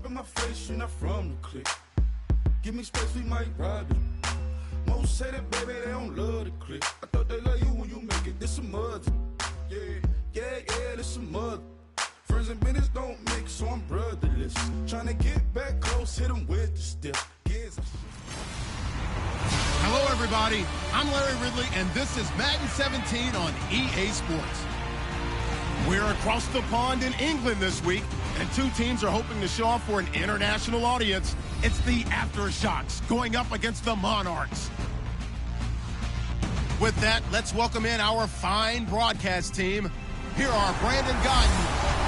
up in my face, you're not from the clique. Give me space, we might ride it. Most say that, baby, they don't love the clique. I thought they love you when you make it. This some mother. Yeah, this some mother. Friends and business don't mix, so I'm brotherless. Trying to get back close, hit them with the stiff. Hello, everybody. I'm Larry Ridley, and this is Madden 17 on EA Sports. We're across the pond in England this week, and two teams are hoping to show off for an international audience. It's the Aftershocks going up against the Monarchs. With that, let's welcome in our fine broadcast team. Here are Brandon Godden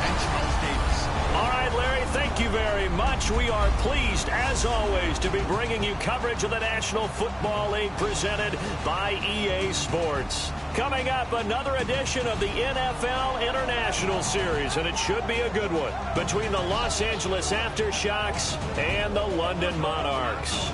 and Charles Davis. All right, Larry, thank you very much. We are pleased, as always, to be bringing you coverage of the National Football League presented by EA Sports. Coming up, another edition of the NFL International Series, and it should be a good one, between the Los Angeles Aftershocks and the London Monarchs.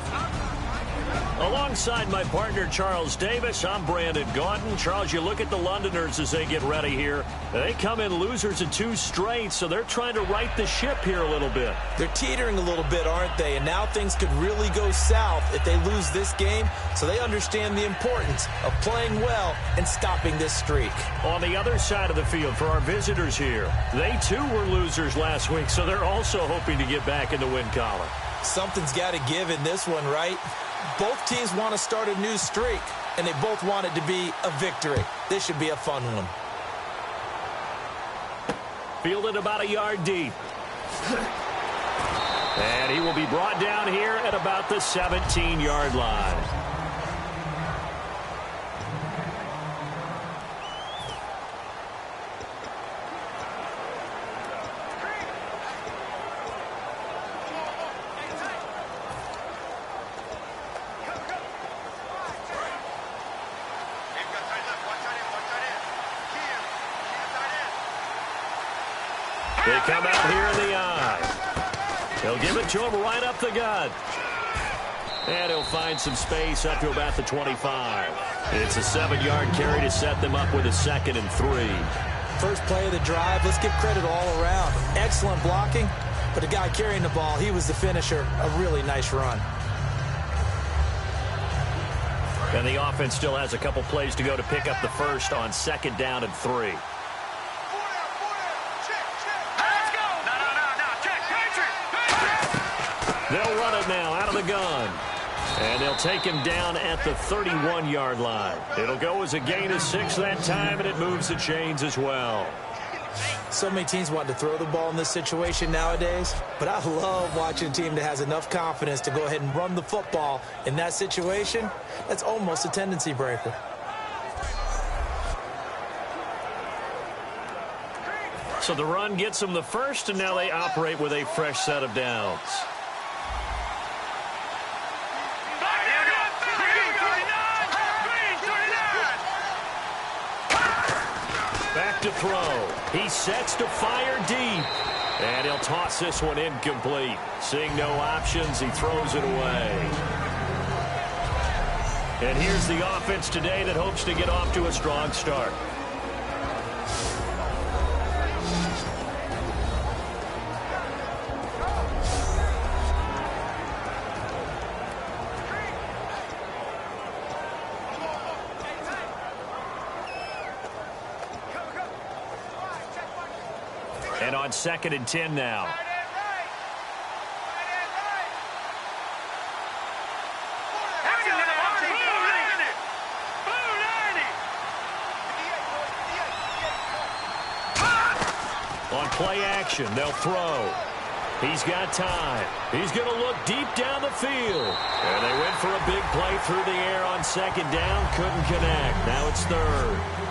Alongside my partner, Charles Davis, I'm Brandon Gaudin. Charles, you look at the Londoners as they get ready here. They come in losers of two straight, so they're trying to right the ship here a little bit. They're teetering a little bit, aren't they? And now things could really go south if they lose this game, so they understand the importance of playing well and stopping this streak. On the other side of the field for our visitors here, they too were losers last week, so they're also hoping to get back in the win column. Something's got to give in this one, right? Both teams want to start a new streak, and they both want it to be a victory. This should be a fun one. Fielded about a yard deep. And he will be brought down here at about the 17-yard line. They come out here in the eye. They'll give it to him right up the gut. And he'll find some space up to about the 25. It's a 7-yard carry to set them up with a 2nd and 3. First play of the drive. Let's give credit all around. Excellent blocking, but the guy carrying the ball, he was the finisher. A really nice run. And the offense still has a couple plays to go to pick up the first on 2nd down and 3. They'll run it now out of the gun. And they'll take him down at the 31-yard line. It'll go as a gain of 6 that time, and it moves the chains as well. So many teams want to throw the ball in this situation nowadays, but I love watching a team that has enough confidence to go ahead and run the football in that situation. That's almost a tendency breaker. So the run gets them the first, and now they operate with a fresh set of downs. Back to throw. He sets to fire deep. And he'll toss this one incomplete. Seeing no options, he throws it away. And here's the offense today that hopes to get off to a strong start. And on 2nd and 10 now. On play action, they'll throw. He's got time. He's going to look deep down the field. And they went for a big play through the air on 2nd down. Couldn't connect. Now it's 3rd.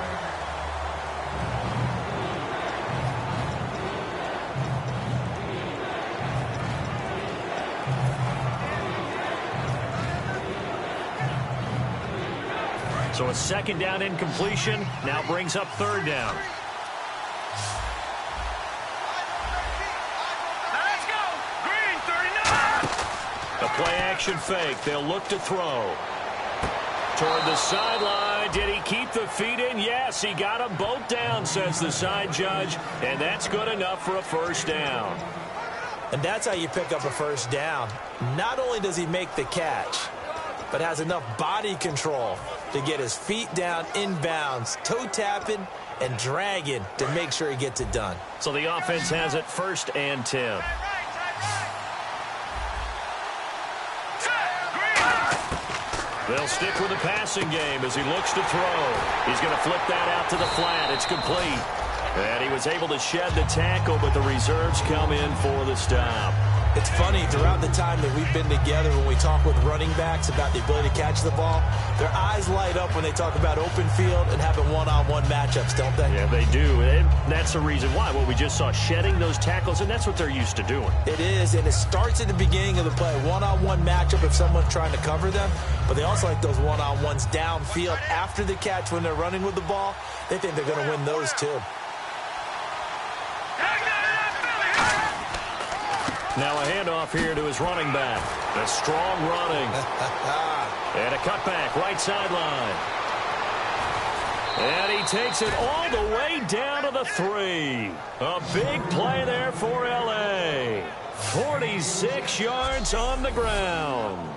So a 2nd down incompletion now brings up 3rd down. Let's go! Green 39! A play action fake. They'll look to throw. Toward the sideline. Did he keep the feet in? Yes, he got them both down, says the side judge. And that's good enough for a 1st down. And that's how you pick up a first down. Not only does he make the catch, but has enough body control to get his feet down inbounds, toe tapping and dragging to make sure he gets it done. So the offense has it 1st and 10. They'll stick with the passing game as he looks to throw. He's going to flip that out to the flat. It's complete. And he was able to shed the tackle, but the reserves come in for the stop. It's funny, throughout the time that we've been together, when we talk with running backs about the ability to catch the ball, their eyes light up when they talk about open field and having one-on-one matchups, don't they? Yeah, they do. And that's the reason why. Well, we just saw shedding those tackles, and that's what they're used to doing. It is, and it starts at the beginning of the play. One-on-one matchup if someone's trying to cover them, but they also like those one-on-ones downfield after the catch when they're running with the ball. They think they're going to win those, too. Now a handoff here to his running back. A strong running. And a cutback, right sideline. And he takes it all the way down to the 3. A big play there for L.A. 46 yards on the ground.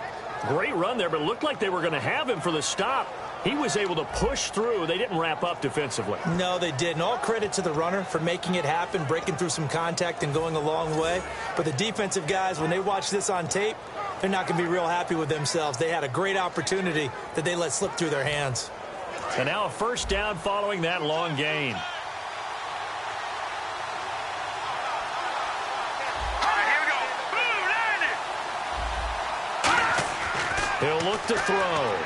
Great run there, but it looked like they were going to have him for the stop. He was able to push through. They didn't wrap up defensively. No, they didn't. All credit to the runner for making it happen, breaking through some contact and going a long way. But the defensive guys, when they watch this on tape, they're not going to be real happy with themselves. They had a great opportunity that they let slip through their hands. And now a first down following that long gain. He'll look to throw.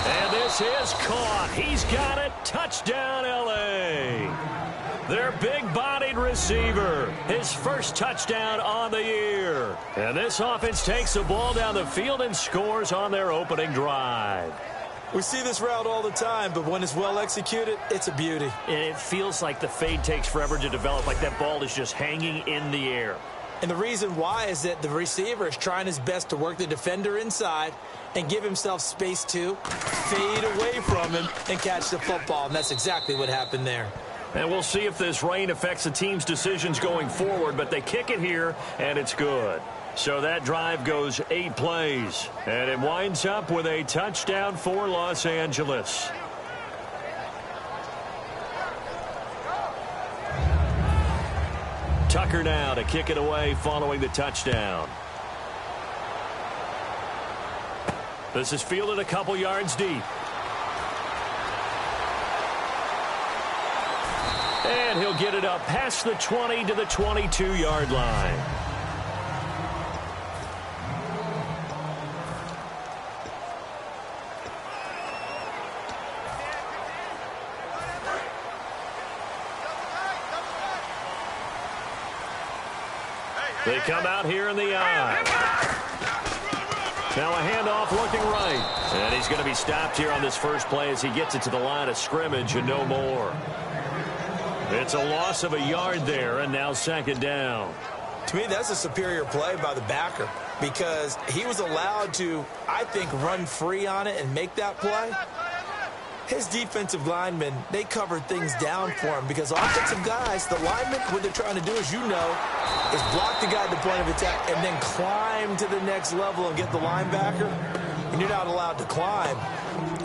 And this is caught. He's got it. Touchdown, L.A. Their big-bodied receiver. His first touchdown on the year. And this offense takes the ball down the field and scores on their opening drive. We see this route all the time, but when it's well executed, it's a beauty. And it feels like the fade takes forever to develop, like that ball is just hanging in the air. And the reason why is that the receiver is trying his best to work the defender inside and give himself space to fade away from him and catch the football. And that's exactly what happened there. And we'll see if this rain affects the team's decisions going forward, but they kick it here, and it's good. So that drive goes 8 plays, and it winds up with a touchdown for Los Angeles. Tucker now to kick it away following the touchdown. This is fielded a couple yards deep. And he'll get it up past the 20 to the 22-yard line. They come out here in the eye. Now a handoff looking right. And he's going to be stopped here on this first play as he gets it to the line of scrimmage and no more. It's a loss of a yard there, and now second down. To me, that's a superior play by the backer because he was allowed to, I think, run free on it and make that play. His defensive linemen, they covered things down for him because offensive guys, the linemen, what they're trying to do, as you know, is block the guy at the point of attack and then climb to the next level and get the linebacker. And you're not allowed to climb.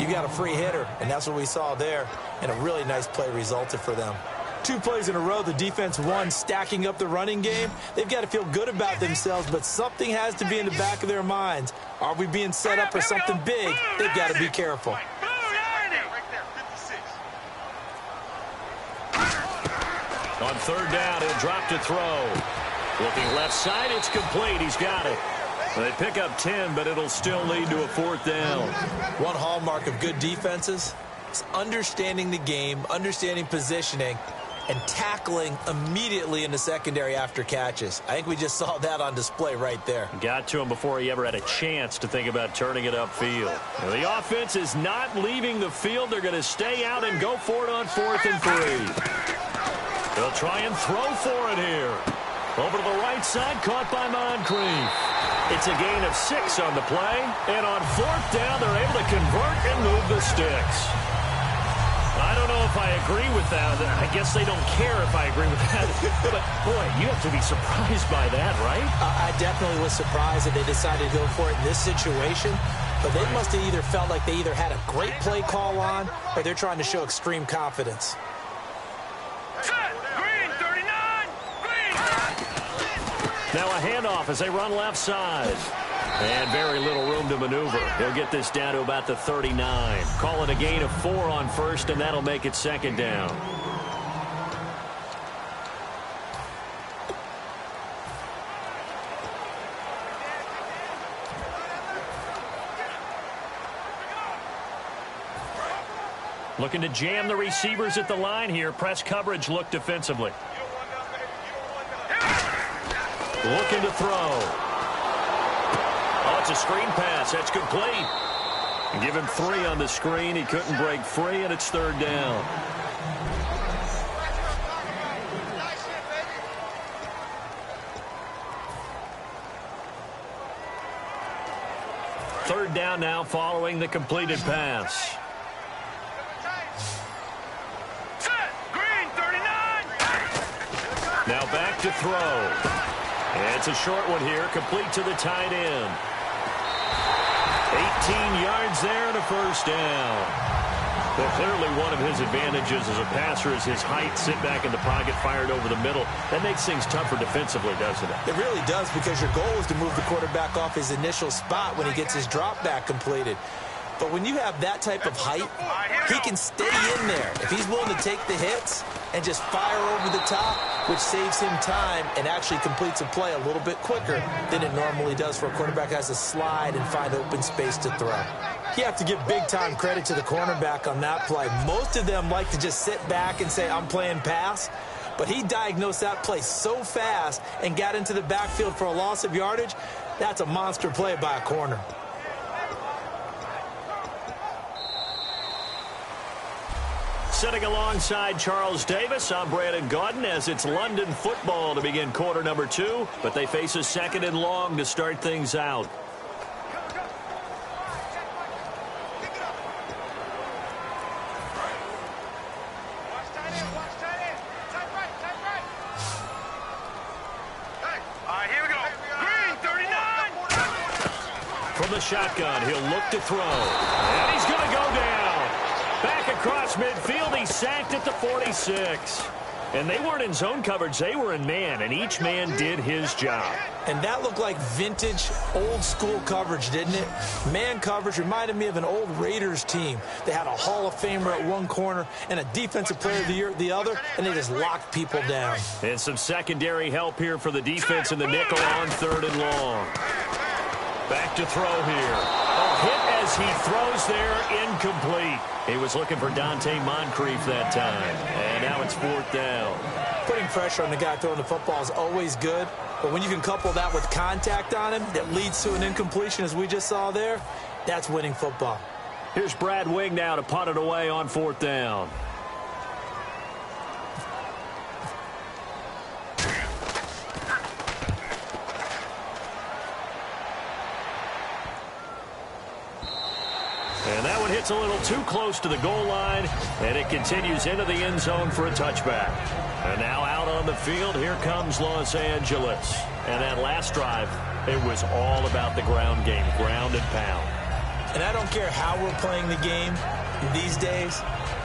You got a free hitter, and that's what we saw there. And a really nice play resulted for them. 2 plays in a row, the defense won, stacking up the running game. They've got to feel good about themselves, but something has to be in the back of their minds. Are we being set up for something big? They've got to be careful. On third down, he'll drop to throw. Looking left side, it's complete. He's got it. They pick up 10, but it'll still lead to a fourth down. One hallmark of good defenses is understanding the game, understanding positioning, and tackling immediately in the secondary after catches. I think we just saw that on display right there. Got to him before he ever had a chance to think about turning it upfield. Now, the offense is not leaving the field. They're going to stay out and go for it on 4th and 3. They'll try and throw for it here. Over to the right side, caught by Moncrief. It's a gain of 6 on the play. And on 4th down, they're able to convert and move the sticks. I don't know if I agree with that. I guess they don't care if I agree with that. But, boy, you have to be surprised by that, right? I definitely was surprised that they decided to go for it in this situation. But they must have either felt like they either had a great play call on or they're trying to show extreme confidence. Green, 39! Green! Now a handoff as they run left side. And very little room to maneuver. He'll get this down to about the 39. Call it a gain of 4 on first, and that'll make it second down. Looking to jam the receivers at the line here. Press coverage look defensively. Looking to throw. Oh, it's a screen pass. That's complete. Give him 3 on the screen. He couldn't break free, and it's third down. Third down now following the completed pass. Green, 39! Now back to throw. And it's a short one here, complete to the tight end. 18 yards there and a first down. Well, clearly one of his advantages as a passer is his height. Sit back in the pocket, fired over the middle. That makes things tougher defensively, doesn't it? It really does, because your goal is to move the quarterback off his initial spot when he gets his drop back completed. But when you have that type of height, he can stay in there. If he's willing to take the hits and just fire over the top, which saves him time and actually completes a play a little bit quicker than it normally does for a quarterback who has to slide and find open space to throw. You have to give big-time credit to the cornerback on that play. Most of them like to just sit back and say, I'm playing pass. But he diagnosed that play so fast and got into the backfield for a loss of yardage. That's a monster play by a corner. Sitting alongside Charles Davis, I'm Brandon Gaudin as it's London football to begin quarter number 2, but they face a second and long to start things out. Here we go. Green, 39! From the shotgun, he'll look to throw. And he's going to go down. Back across midfield, he's sacked at the 46. And they weren't in zone coverage, they were in man, and each man did his job. And that looked like vintage, old-school coverage, didn't it? Man coverage reminded me of an old Raiders team. They had a Hall of Famer at one corner and a Defensive Player of the Year at the other, and they just locked people down. And some secondary help here for the defense in the nickel on third and long. Back to throw here. A hit as he throws there, incomplete. He was looking for Dante Moncrief that time. And now it's fourth down. Putting pressure on the guy throwing the football is always good, but when you can couple that with contact on him that leads to an incompletion, as we just saw there, that's winning football. Here's Brad Wing now to punt it away on fourth down. And that one hits a little too close to the goal line, and it continues into the end zone for a touchback. And now out on the field, here comes Los Angeles. And that last drive, it was all about the ground game, ground and pound. And I don't care how we're playing the game these days,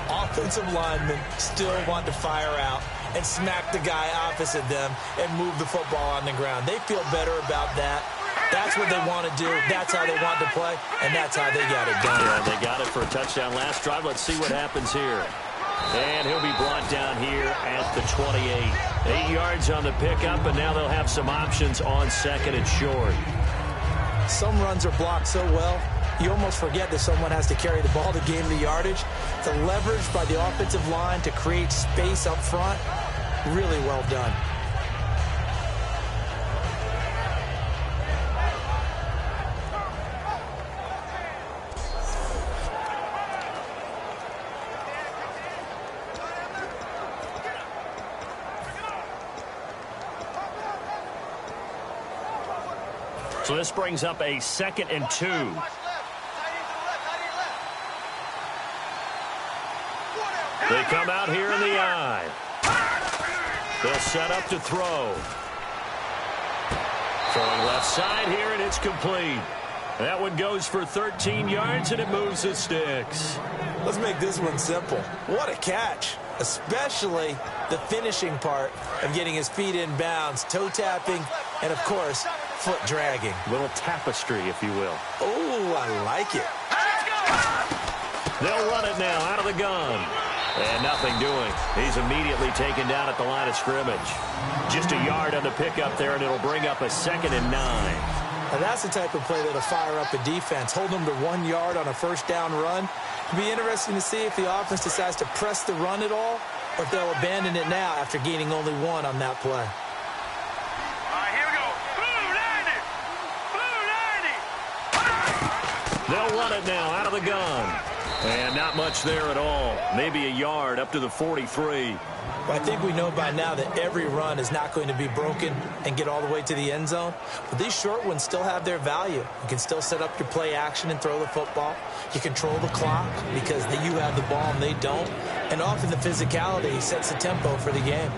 offensive linemen still want to fire out and smack the guy opposite them and move the football on the ground. They feel better about that. That's what they want to do. That's how they want to play, and that's how they got it done. Yeah, they got it for a touchdown last drive. Let's see what happens here. And he'll be brought down here at the 28. 8 yards on the pickup, and now they'll have some options on second and short. Some runs are blocked so well, you almost forget that someone has to carry the ball to gain the yardage. The leverage by the offensive line to create space up front, really well done. So this brings up a 2nd and 2. come out here in the I. They'll set up to throw. Throwing left side here, and it's complete. That one goes for 13 yards, and it moves the sticks. Let's make this one simple. What a catch, especially the finishing part of getting his feet in bounds, toe tapping, and, of course, foot dragging. Little tapestry, if you will. Oh, I like it. They'll run it now out of the gun. And nothing doing. He's immediately taken down at the line of scrimmage. Just a yard on the pickup there, and it'll bring up a 2nd and 9. Now that's the type of play that'll fire up a defense. Hold them to 1 yard on a first down run. It'll be interesting to see if the offense decides to press the run at all, or if they'll abandon it now after gaining only 1 on that play. All right, here we go. Blue 90. Blue 90. They'll run it now out of the gun. And not much there at all. Maybe a yard up to the 43. Well, I think we know by now that every run is not going to be broken and get all the way to the end zone. But these short ones still have their value. You can still set up your play action and throw the football. You control the clock because you have the ball and they don't. And often the physicality sets the tempo for the game.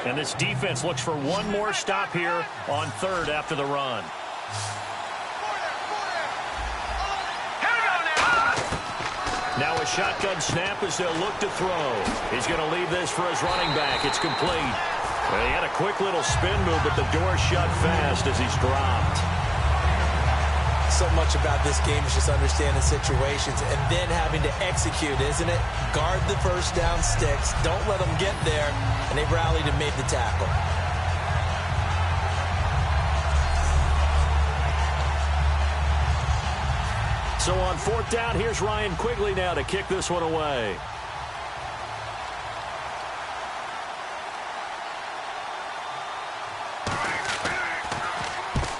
And this defense looks for one more stop here on 3rd after the run. Now a shotgun snap as they'll look to throw. He's going to leave this for his running back. It's complete. And he had a quick little spin move, but the door shut fast as he's dropped. So much about this game is just understanding situations and then having to execute, isn't it? Guard the first down sticks. Don't let them get there. And they've rallied and made the tackle. So on 4th down, here's Ryan Quigley now to kick this one away.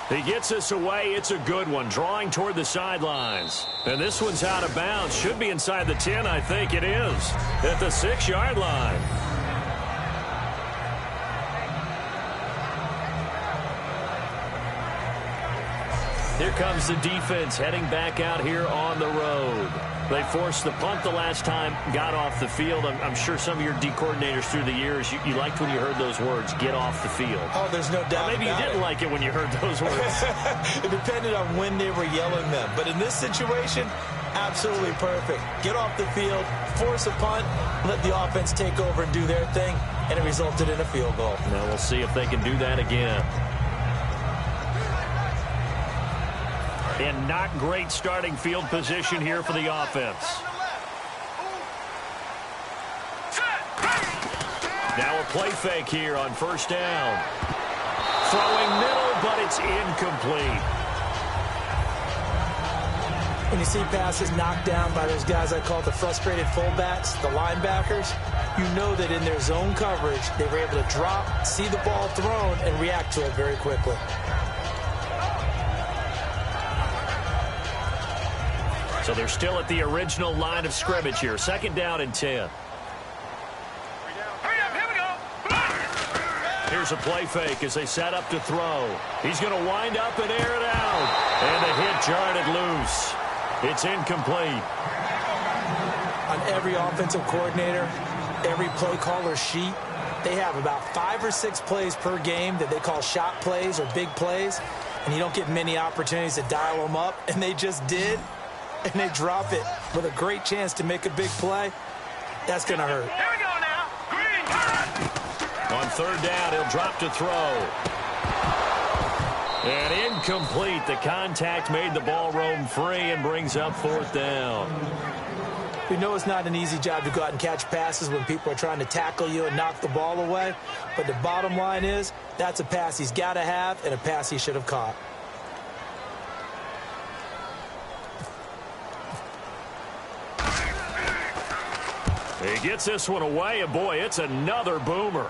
He gets this away. It's a good one, drawing toward the sidelines. And this one's out of bounds. Should be inside the 10, I think it is, at the 6-yard line. Here comes the defense heading back out here on the road. They forced the punt the last time, got off the field. I'm sure some of your D coordinators through the years, you liked when you heard those words, get off the field. Oh, there's no doubt. Or maybe you didn't like it when you heard those words. It depended on when they were yelling them. But in this situation, absolutely perfect. Get off the field, force a punt, let the offense take over and do their thing, and it resulted in a field goal. Now we'll see if they can do that again. And not great starting field position here for the offense. Now a play fake here on 1st down. Throwing middle, but it's incomplete. When you see passes knocked down by those guys I call the frustrated fullbacks, the linebackers, you know that in their zone coverage, they were able to drop, see the ball thrown, and react to it very quickly. So they're still at the original line of scrimmage here. 2nd down and 10. Here's a play fake as they set up to throw. He's going to wind up and air it out. And the hit jarred loose. It's incomplete. On every offensive coordinator, every play caller sheet, they have about 5 or 6 plays per game that they call shot plays or big plays. And you don't get many opportunities to dial them up. And they just did. And they drop it with a great chance to make a big play. That's going to hurt. Here we go now. Green. On 3rd down, he'll drop to throw. And incomplete. The contact made the ball roam free and brings up 4th down. We know it's not an easy job to go out and catch passes when people are trying to tackle you and knock the ball away. But the bottom line is that's a pass he's got to have and a pass he should have caught. He gets this one away, and boy, it's another boomer.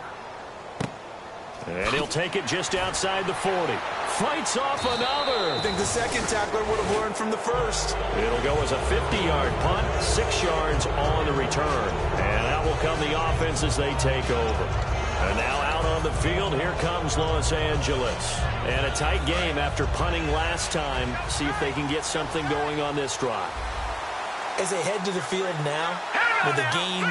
And he'll take it just outside the 40. Fights off another. I think the second tackler would have learned from the first. It'll go as a 50-yard punt, 6 yards on the return. And that will come the offense as they take over. And now out on the field, here comes Los Angeles. And a tight game after punting last time. See if they can get something going on this drive. As they head to the field now, with the game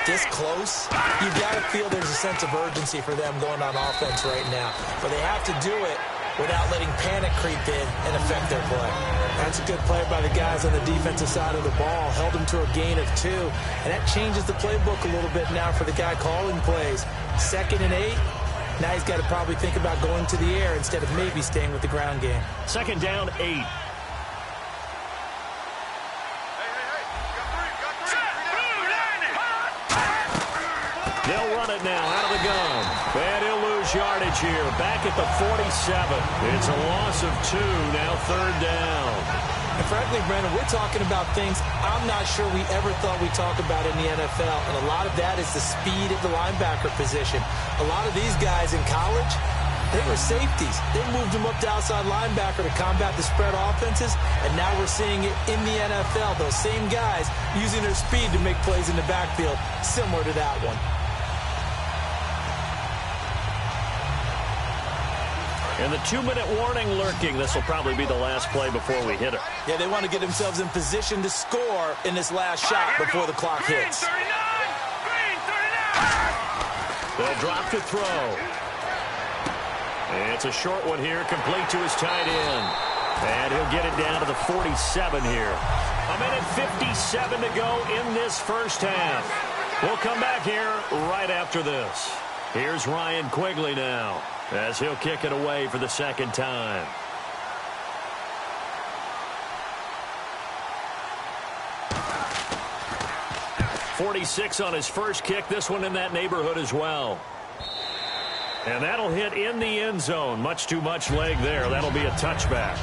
this close, you got to feel there's a sense of urgency for them going on offense right now. But they have to do it without letting panic creep in and affect their play. That's a good play by the guys on the defensive side of the ball. Held them to a gain of 2. And that changes the playbook a little bit now for the guy calling plays. 2nd and 8. Now he's got to probably think about going to the air instead of maybe staying with the ground game. 2nd down, 8. They'll run it now out of the gun. And he'll lose yardage here. Back at the 47. It's a loss of 2. Now 3rd down. And frankly, Brandon, we're talking about things I'm not sure we ever thought we'd talk about in the NFL. And a lot of that is the speed at the linebacker position. A lot of these guys in college, they were safeties. They moved them up to outside linebacker to combat the spread offenses. And now we're seeing it in the NFL. Those same guys using their speed to make plays in the backfield, similar to that one. And the 2-minute warning lurking. This will probably be the last play before we hit it. Yeah, they want to get themselves in position to score in this last shot before the clock hits. They'll drop to throw. And it's a short one here, complete to his tight end. And he'll get it down to the 47 here. 1:57 to go in this first half. We'll come back here right after this. Here's Ryan Quigley now, as he'll kick it away for the 2nd time. .46 on his first kick. This one in that neighborhood as well. And that'll hit in the end zone. Much too much leg there. That'll be a touchback.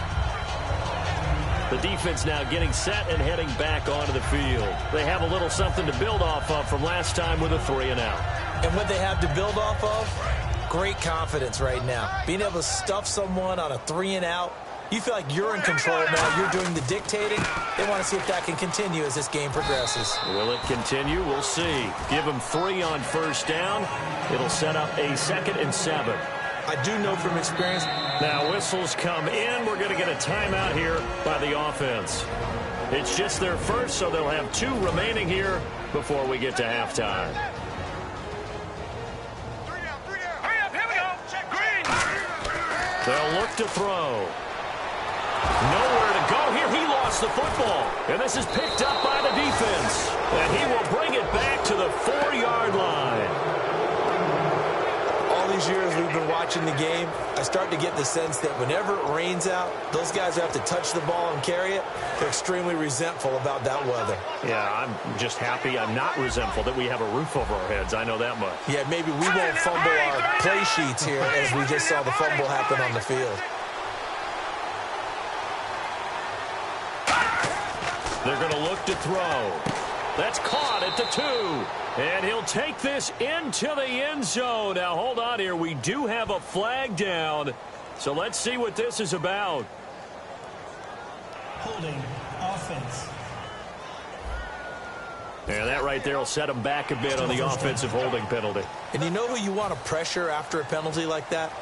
The defense now getting set and heading back onto the field. They have a little something to build off of from last time with a 3-and-out. And what they have to build off of, great confidence right now. Being able to stuff someone on a 3-and-out, you feel like you're in control now. You're doing the dictating. They want to see if that can continue as this game progresses. Will it continue? We'll see. Give them 3 on first down. It'll set up a 2nd and 7. I do know from experience. Now whistles come in. We're going to get a timeout here by the offense. It's just their first, so they'll have 2 remaining here before we get to halftime. They'll look to throw. Nowhere to go here. He lost the football. And this is picked up by the defense. And he will bring it back to the 4-yard line. All these years we've been watching the game, I start to get the sense that whenever it rains out, those guys who have to touch the ball and carry it, they're extremely resentful about that weather. Yeah, I'm just happy I'm not resentful that we have a roof over our heads. I know that much. Yeah, maybe we won't fumble our play sheets here as we just saw the fumble happen on the field. They're going to look to throw. That's caught at the 2. And he'll take this into the end zone. Now, hold on here. We do have a flag down. So let's see what this is about. Holding offense. Yeah, that right there will set him back a bit on the offensive holding penalty. And you know who you want to pressure after a penalty like that?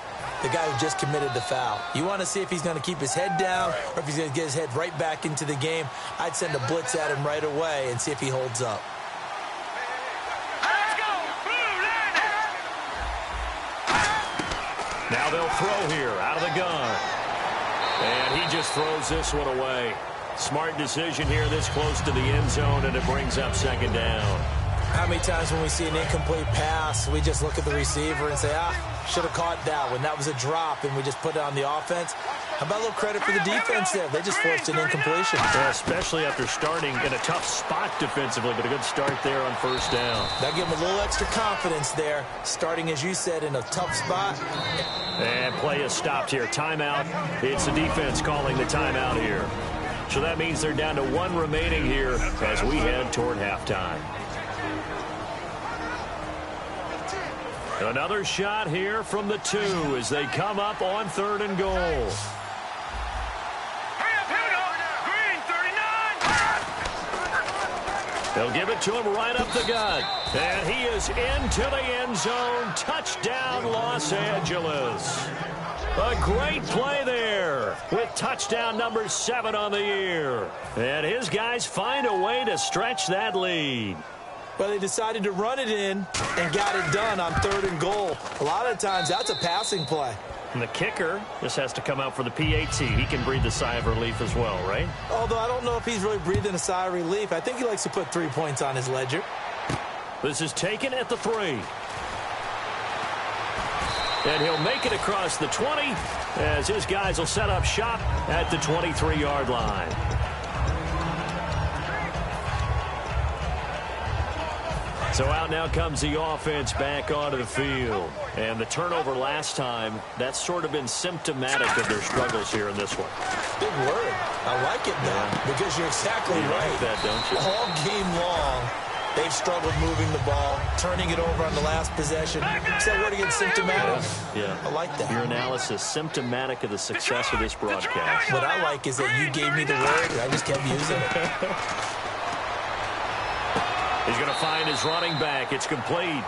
The guy who just committed the foul. You want to see if he's going to keep his head down or if he's going to get his head right back into the game. I'd send a blitz at him right away and see if he holds up. Let's go! Now they'll throw here out of the gun. And he just throws this one away. Smart decision here this close to the end zone, and it brings up second down. How many times when we see an incomplete pass, we just look at the receiver and say, should have caught that one. That was a drop, and we just put it on the offense. How about a little credit for the defense there? They just forced an incompletion. Yeah, especially after starting in a tough spot defensively, but a good start there on first down. That gave them a little extra confidence there, starting, as you said, in a tough spot. And play is stopped here. Timeout. It's the defense calling the timeout here. So that means they're down to one remaining here as we head toward halftime. Another shot here from the 2 as they come up on 3rd and goal. Hurry up, here we go. Green, 39. They'll give it to him right up the gut. And he is into the end zone. Touchdown, Los Angeles. A great play there with touchdown number 7 on the year. And his guys find a way to stretch that lead. Well, they decided to run it in and got it done on 3rd and goal. A lot of times, that's a passing play. And the kicker just has to come out for the PAT. He can breathe a sigh of relief as well, right? Although I don't know if he's really breathing a sigh of relief. I think he likes to put 3 points on his ledger. This is taken at the 3. And he'll make it across the 20 as his guys will set up shop at the 23-yard line. So out now comes the offense back onto the field. And the turnover last time, that's sort of been symptomatic of their struggles here in this one. Big word. I like it now because you're exactly right. Like that, don't you? All game long, they've struggled moving the ball, turning it over on the last possession. Is that word again, symptomatic? Yeah. I like that. Your analysis, symptomatic of the success of this broadcast. What I like is that you gave me the word, and I just kept using it. He's going to find his running back. It's complete.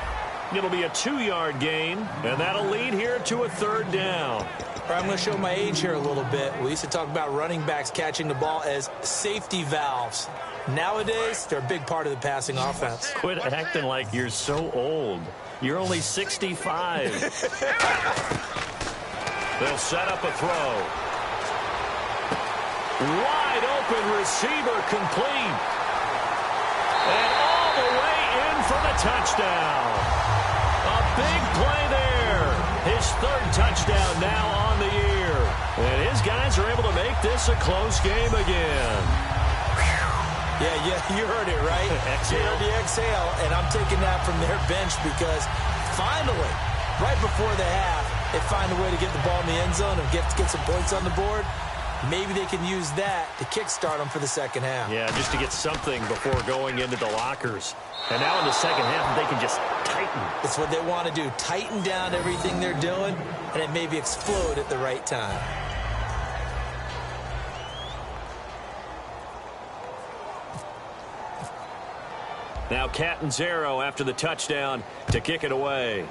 It'll be a 2-yard gain, and that'll lead here to a 3rd down. I'm going to show my age here a little bit. We used to talk about running backs catching the ball as safety valves. Nowadays, they're a big part of the passing offense. Quit acting like you're so old. You're only 65. They'll set up a throw. Wide open receiver complete. And all the way in for the touchdown. A big play there. His 3rd touchdown now on the year. And his guys are able to make this a close game again. Yeah, you heard it, right? Exhale. You heard the exhale, and I'm taking that from their bench because finally, right before the half, they find a way to get the ball in the end zone and get some points on the board. Maybe they can use that to kickstart them for the second half. Yeah, just to get something before going into the lockers. And now in the second half, they can just tighten. It's what they want to do, tighten down everything they're doing, and it maybe explode at the right time. Now Catanzaro after the touchdown to kick it away.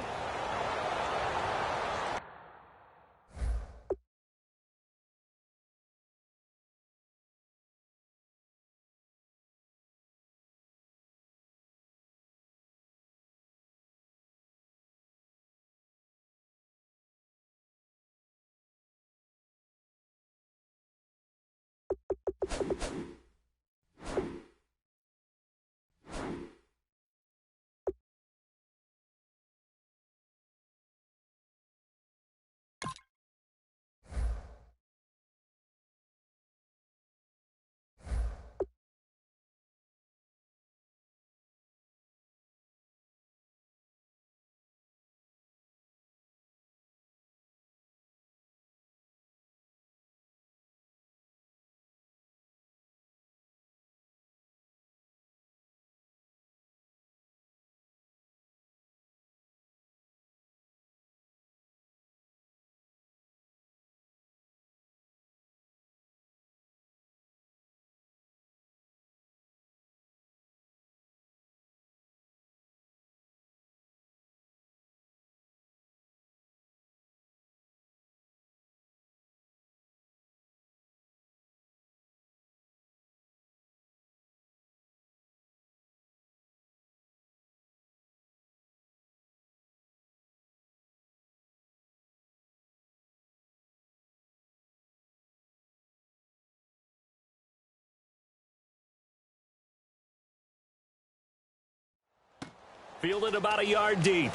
Fielded about a yard deep.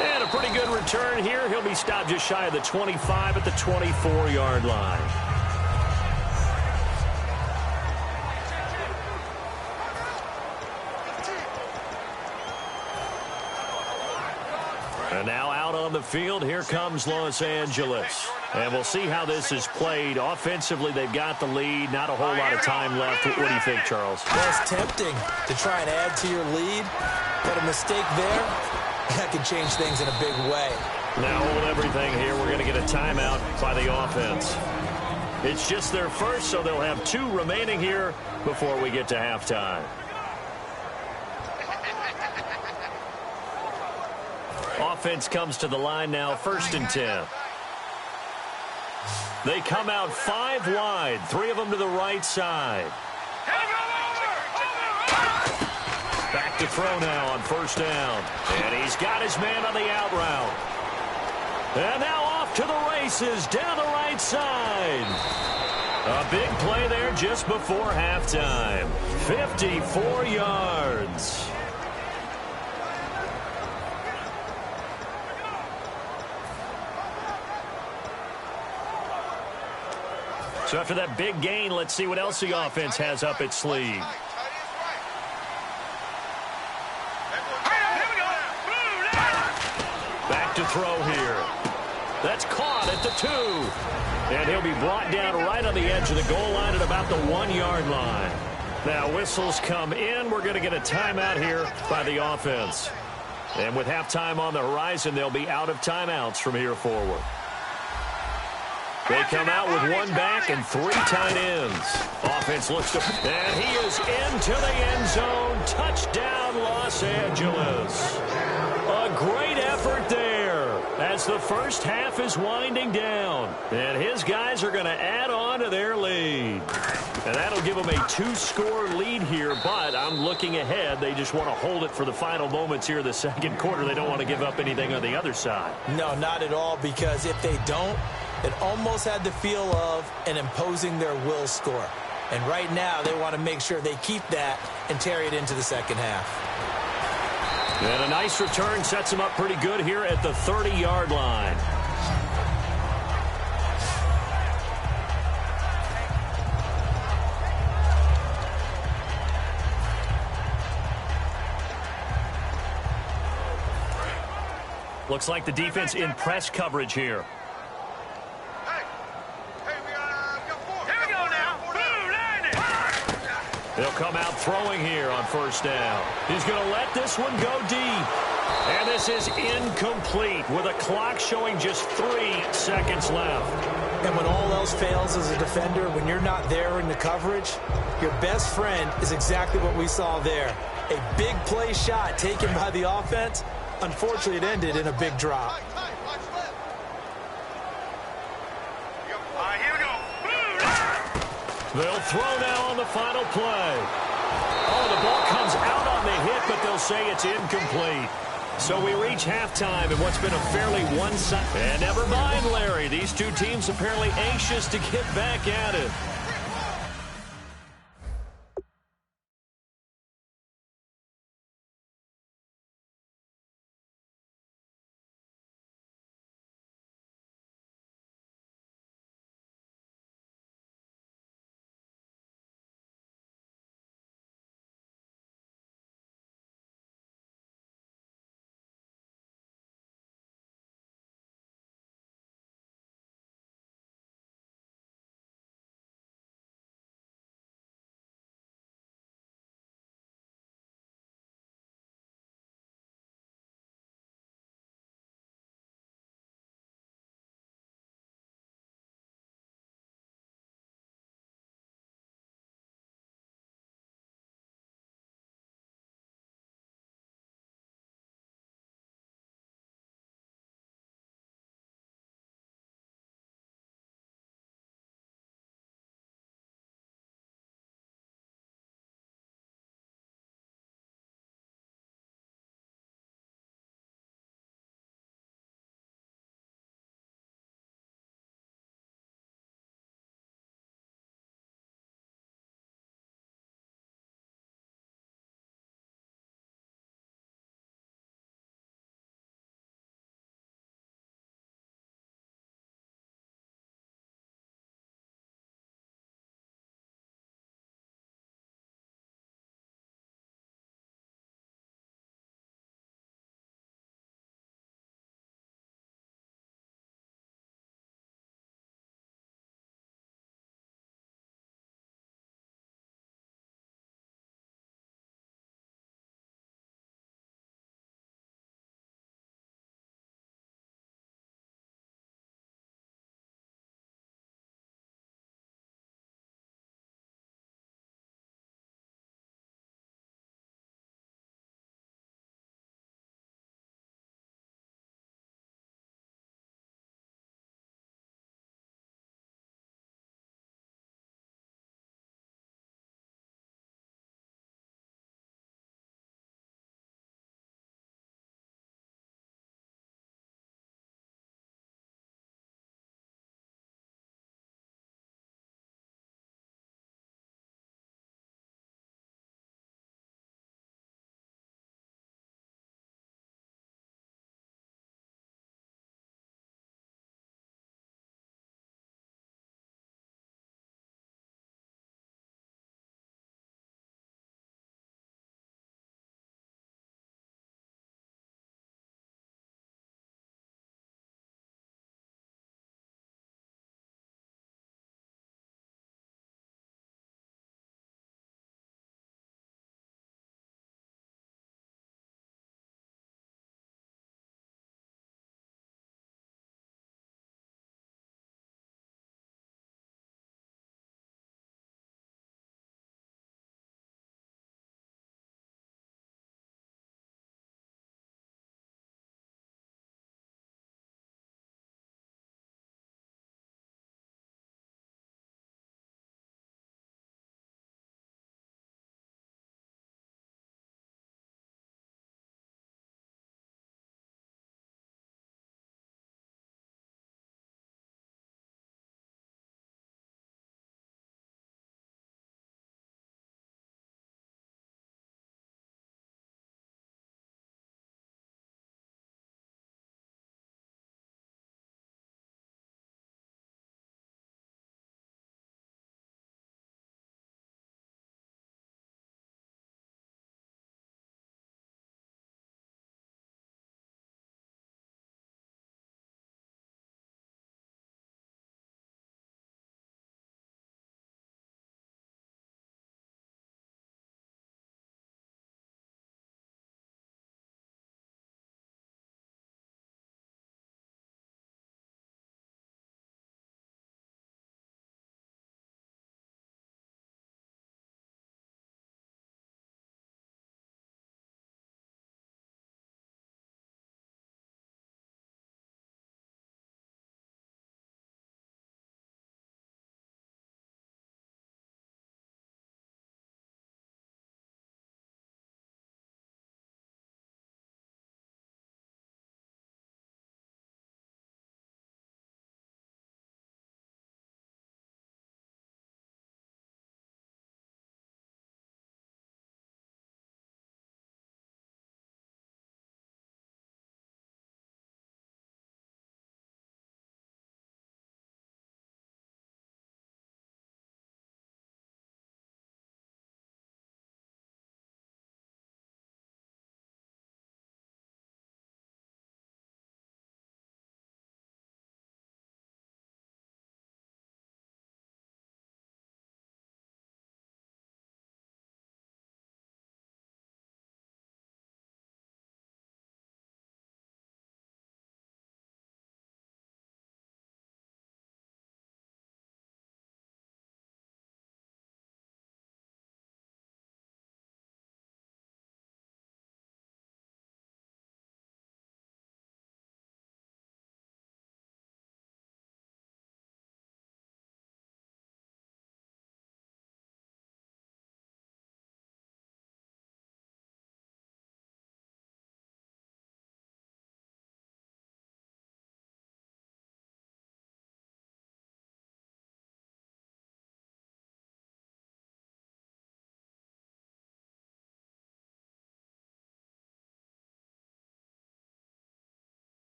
And a pretty good return here. He'll be stopped just shy of the 25 at the 24-yard line. And now out on the field, here comes Los Angeles. And we'll see how this is played. Offensively, they've got the lead. Not a whole lot of time left. What do you think, Charles? Well, it's tempting to try and add to your lead, but a mistake there, that could change things in a big way. Now with everything here, we're going to get a timeout by the offense. It's just their first, so they'll have 2 remaining here before we get to halftime. Offense comes to the line now, 1st and 10. They come out 5 wide, 3 of them to the right side. Back to throw now on 1st down. And he's got his man on the out route. And now off to the races down the right side. A big play there just before halftime. 54 yards. So after that big gain, let's see what else the offense has up its sleeve. Back to throw here. That's caught at the 2. And he'll be brought down right on the edge of the goal line at about the 1-yard line. Now whistles come in. We're going to get a timeout here by the offense. And with halftime on the horizon, they'll be out of timeouts from here forward. They come out with 1 back and 3 tight ends. Offense looks to... And he is into the end zone. Touchdown, Los Angeles. A great effort there as the first half is winding down. And his guys are going to add on to their lead. And that'll give them a 2-score lead here, but I'm looking ahead. They just want to hold it for the final moments here in the second quarter. They don't want to give up anything on the other side. No, not at all, because if they don't, it almost had the feel of an imposing their will score. And right now, they want to make sure they keep that and carry it into the second half. And a nice return sets them up pretty good here at the 30-yard line. Looks like the defense in press coverage here. They'll come out throwing here on 1st down. He's going to let this one go deep. And this is incomplete with a clock showing just 3 seconds left. And when all else fails as a defender, when you're not there in the coverage, your best friend is exactly what we saw there. A big play shot taken by the offense. Unfortunately, it ended in a big drop. They'll throw now on the final play. Oh, the ball comes out on the hit, but they'll say it's incomplete. So we reach halftime in what's been a fairly one-sided. And never mind, Larry. These 2 teams apparently anxious to get back at it.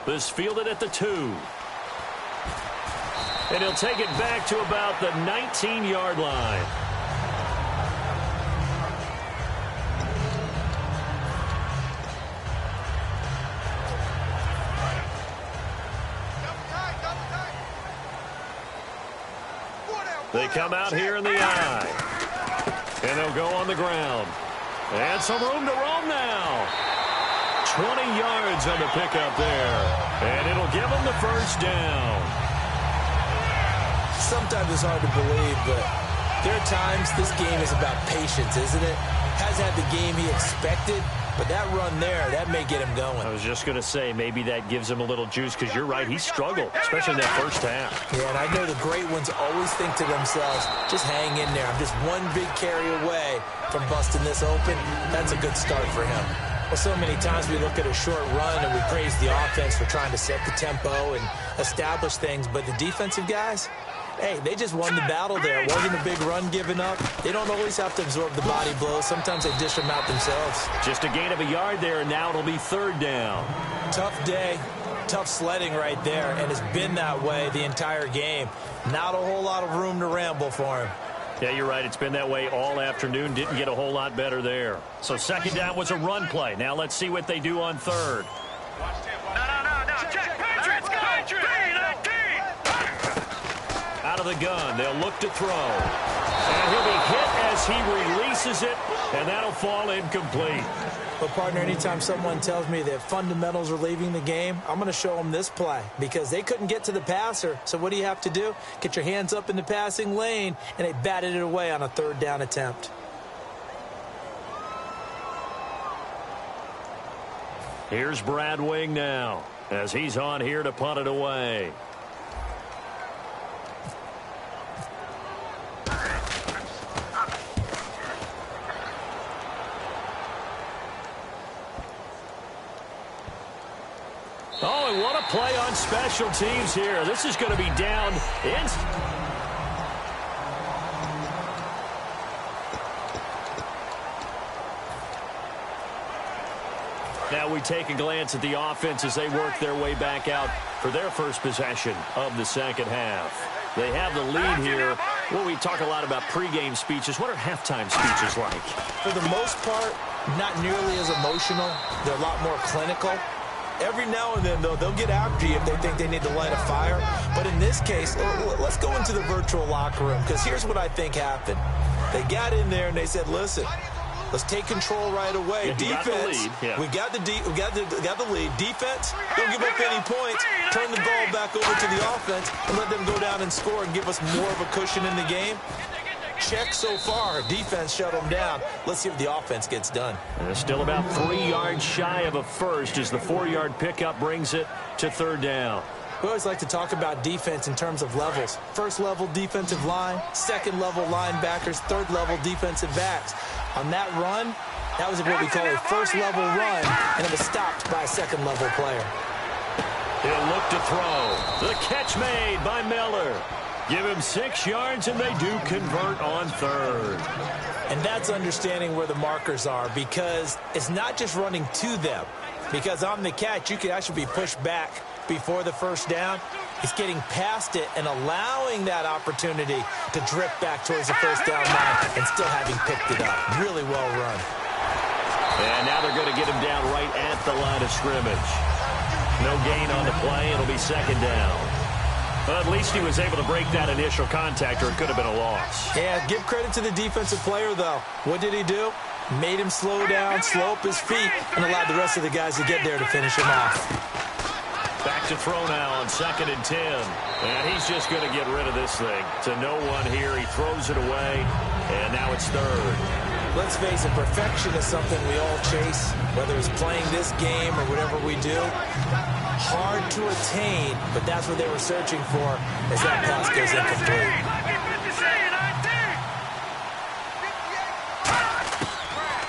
This fielded at the 2. And he'll take it back to about the 19-yard line. They come out here in the I. And they'll go on the ground. And some room to roam now. 20 yards on the pickup there. And it'll give them the first down. Sometimes it's hard to believe, but there are times this game is about patience, isn't it? Hasn't had the game he expected, but that run there, that may get him going. I was just going to say, maybe that gives him a little juice, because you're right, he struggled, especially in that first half. Yeah, and I know the great ones always think to themselves, just hang in there. I'm just one big carry away from busting this open. That's a good start for him. Well, so many times we look at a short run and we praise the offense for trying to set the tempo and establish things, but the defensive guys, hey, they just won the battle there. It wasn't a big run given up. They don't always have to absorb the body blows. Sometimes they dish them out themselves. Just a gain of a yard there, and now it'll be third down. Tough day, tough sledding right there, and it's been that way the entire game. Not a whole lot of room to ramble for him. Yeah, you're right. It's been that way all afternoon. Didn't get a whole lot better there. So second down was a run play. Now let's see what they do on third. No. Check. Patriots. Out of the gun. They'll look to throw. And he'll be hit as he releases it, and that'll fall incomplete. But, partner, anytime someone tells me that fundamentals are leaving the game, I'm going to show them this play because they couldn't get to the passer. So what do you have to do? Get your hands up in the passing lane, and they batted it away on a third down attempt. Here's Brad Wing now as he's on here to punt it away. Oh, and what a play on special teams here. This is going to be down in. Now we take a glance at the offense as they work their way back out for their first possession of the second half. They have the lead here. Well, we talk a lot about pregame speeches. What are halftime speeches like? For the most part, not nearly as emotional. They're a lot more clinical. Every now and then, though, they'll get after you if they think they need to light a fire. But in this case, let's go into the virtual locker room, because here's what I think happened. They got in there and they said, listen, let's take control right away. Yeah, defense, we got the lead. Defense, don't give up any points. Turn the ball back over to the offense and let them go down and score and give us more of a cushion in the game. Check so far. Defense shut them down. Let's see if the offense gets done. And still about 3 yards shy of a first as the 4-yard pickup brings it to third down. We always like to talk about defense in terms of levels. First level defensive line, second level linebackers, third level defensive backs. On that run, that was what we call a first level run, and it was stopped by a second level player. He'll look to throw. The catch made by Miller. Give him 6 yards, and they do convert on third. And that's understanding where the markers are, because it's not just running to them. Because on the catch, you could actually be pushed back before the first down. It's getting past it and allowing that opportunity to drift back towards the first down line and still having picked it up. Really well run. And now they're going to get him down right at the line of scrimmage. No gain on the play. It'll be second down. Well, at least he was able to break that initial contact, or it could have been a loss. Yeah, give credit to the defensive player, though. What did he do? Made him slow down, slow up his feet, and allowed the rest of the guys to get there to finish him off. Back to throw now on 2nd and 10. And he's just going to get rid of this thing. To no one here. He throws it away, and now it's third. Let's face it, perfection is something we all chase, whether it's playing this game or whatever we do. Hard to attain, but that's what they were searching for as that pass goes incomplete.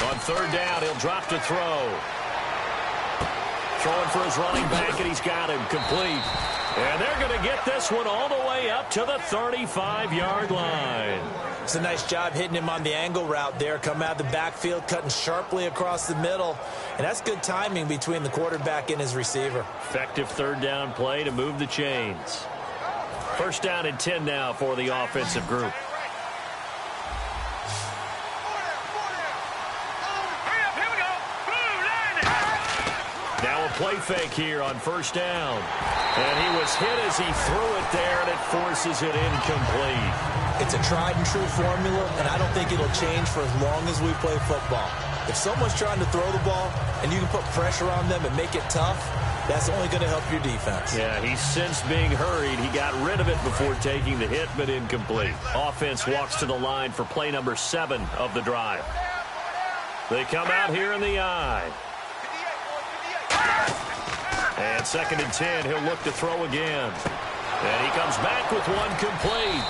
On third down, he'll drop to throw. Throwing for his running back, and he's got him complete. And they're going to get this one all the way up to the 35-yard line. It's a nice job hitting him on the angle route there. Come out of the backfield, cutting sharply across the middle. And that's good timing between the quarterback and his receiver. Effective third down play to move the chains. First down and 10 now for the offensive group. Now a play fake here on first down. And he was hit as he threw it there, and it forces it incomplete. It's a tried-and-true formula, and I don't think it'll change for as long as we play football. If someone's trying to throw the ball and you can put pressure on them and make it tough, that's only going to help your defense. Yeah, he sensed being hurried. He got rid of it before taking the hit, but incomplete. Offense walks to the line for play number 7 of the drive. They come out here in the I. And second and 10, he'll look to throw again. And he comes back with one complete.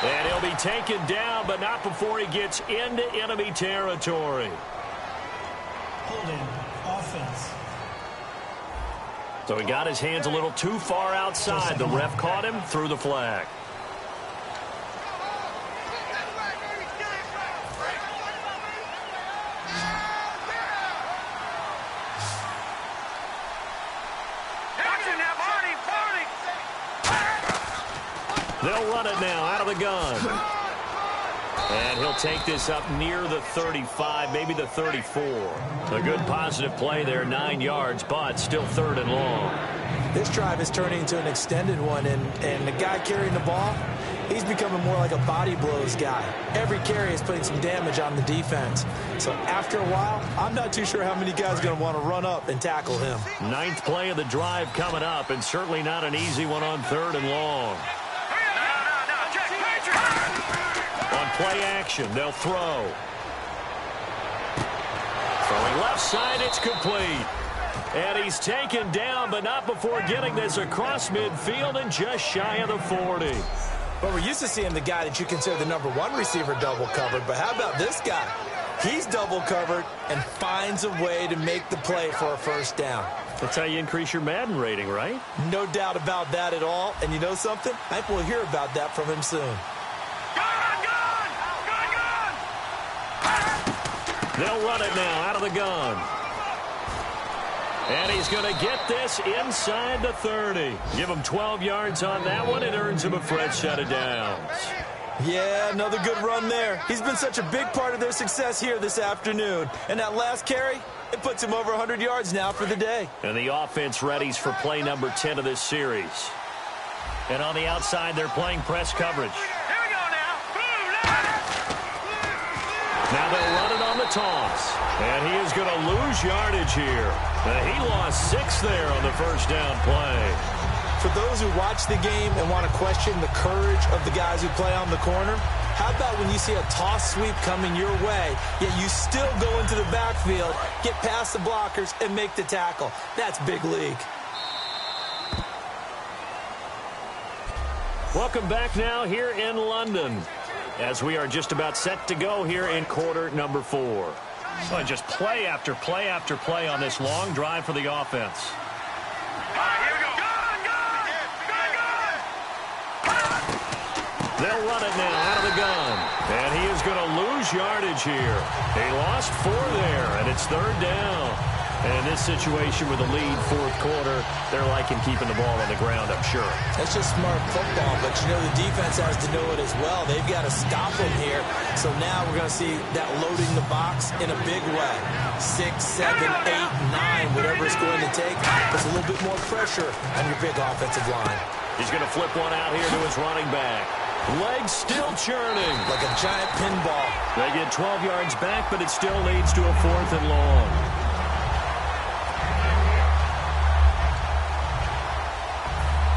And he'll be taken down, but not before he gets into enemy territory. Holding offense. So he got his hands a little too far outside. The ref caught him, threw the flag. They'll run it now out of the gun. And he'll take this up near the 35, maybe the 34. A good positive play there, 9 yards, but still third and long. This drive is turning into an extended one, and the guy carrying the ball, he's becoming more like a body blows guy. Every carry is putting some damage on the defense. So after a while, I'm not too sure how many guys are going to want to run up and tackle him. 9th play of the drive coming up, and certainly not an easy one on third and long. On play action, they'll throw. Throwing left side, it's complete. And he's taken down, but not before getting this across midfield and just shy of the 40. But we're used to seeing the guy that you consider the number 1 receiver double covered. But how about this guy? He's double covered and finds a way to make the play for a first down. That's how you increase your Madden rating, right? No doubt about that at all. And you know something? I think we'll hear about that from him soon. They'll run it now out of the gun. And he's going to get this inside the 30. Give him 12 yards on that one. It earns him a fresh set of downs. Yeah, another good run there. He's been such a big part of their success here this afternoon. And that last carry, it puts him over 100 yards now for the day. And the offense readies for play number 10 of this series. And on the outside, they're playing press coverage. Here we go now. Now they'll run it on the toss. And he is going to lose yardage here. He lost 6 there on the first down play. For those who watch the game and want to question the courage of the guys who play on the corner, how about when you see a toss sweep coming your way, yet you still go into the backfield, get past the blockers, and make the tackle? That's big league. Welcome back now here in London, as we are just about set to go here in quarter number 4. So just play after play after play on this long drive for the offense. They'll run it now out of the gun. And he is going to lose yardage here. He lost 4 there, and it's third down. And in this situation with the lead, fourth quarter, they're liking keeping the ball on the ground, I'm sure. That's just smart football, but you know the defense has to know it as well. They've got to stop him here. So now we're going to see that loading the box in a big way. 6, 7, 8, 9, whatever it's going to take. Puts a little bit more pressure on your big offensive line. He's going to flip one out here to his running back. Legs still churning. Like a giant pinball. They get 12 yards back, but it still leads to a 4th and long.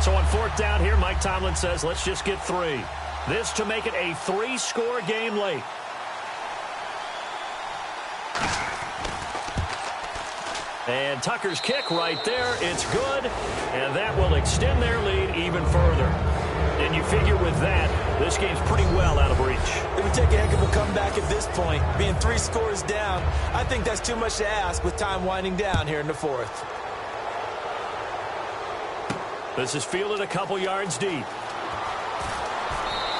So on 4th down here, Mike Tomlin says, let's just get 3. This to make it a 3-score game late. And Tucker's kick right there. It's good, and that will extend their lead even further. And you figure with that, this game's pretty well out of reach. It would take a heck of a comeback at this point. Being 3 scores down, I think that's too much to ask with time winding down here in the 4th. This is fielded a couple yards deep.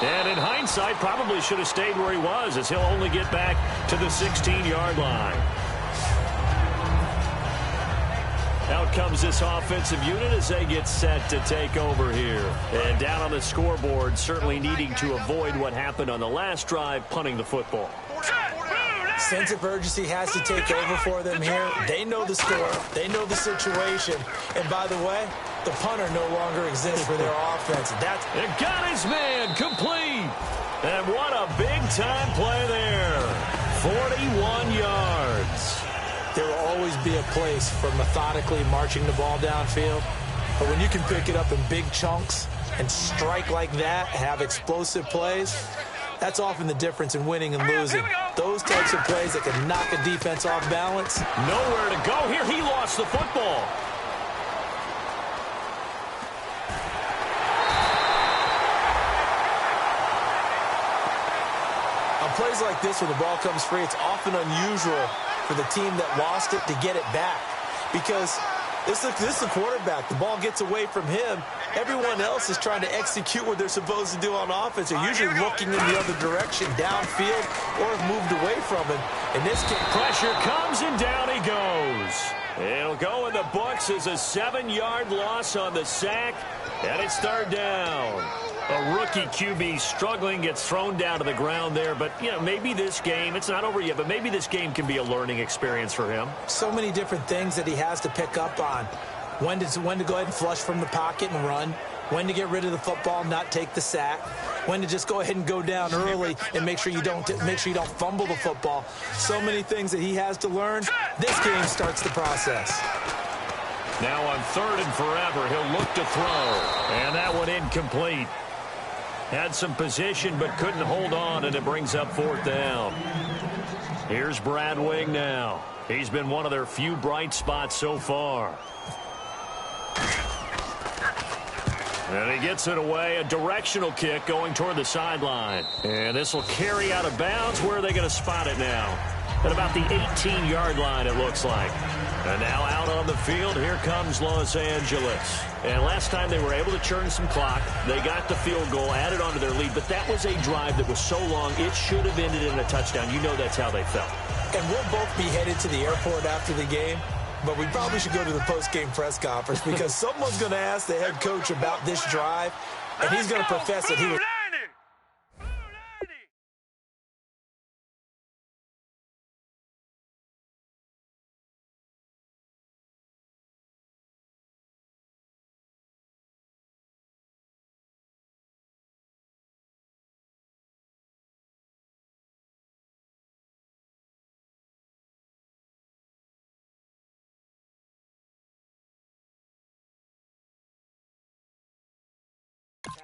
And in hindsight, probably should have stayed where he was, as he'll only get back to the 16-yard line. Out comes this offensive unit as they get set to take over here. And down on the scoreboard, certainly needing to avoid what happened on the last drive, punting the football. Sense of urgency has to take over for them here. They know the score. They know the situation. And by the way, the punter no longer exists for their offense. It got his man complete. And what a big-time play there. 41 yards. There will always be a place for methodically marching the ball downfield. But when you can pick it up in big chunks and strike like that, have explosive plays, that's often the difference in winning and losing. Those types of plays that can knock a defense off balance. Nowhere to go here. He lost the football. On plays like this where the ball comes free, it's often unusual for the team that lost it to get it back. Because this is the quarterback. The ball gets away from him. Everyone else is trying to execute what they're supposed to do on offense. They're usually looking in the other direction, downfield, or have moved away from him. In this case, pressure comes, and down he goes. It'll go in the books as a 7-yard loss on the sack, and it's third down. A rookie QB struggling, gets thrown down to the ground there. But, you know, maybe this game, it's not over yet, but maybe this game can be a learning experience for him. So many different things that he has to pick up on. When to go ahead and flush from the pocket and run. When to get rid of the football, not take the sack. When to just go ahead and go down early and make sure you don't fumble the football. So many things that he has to learn. This game starts the process. Now on 3rd and forever, he'll look to throw. And that one incomplete. Had some position but couldn't hold on, and it brings up 4th down. Here's Brad Wing now. He's been one of their few bright spots so far. And he gets it away, a directional kick going toward the sideline. And this will carry out of bounds. Where are they going to spot it now? At about the 18-yard line, it looks like. And now out on the field, here comes Los Angeles. And last time they were able to churn some clock. They got the field goal, added on to their lead. But that was a drive that was so long, it should have ended in a touchdown. You know that's how they felt. And we'll both be headed to the airport after the game. But we probably should go to the post-game press conference because someone's going to ask the head coach about this drive, and he's going to profess that he was...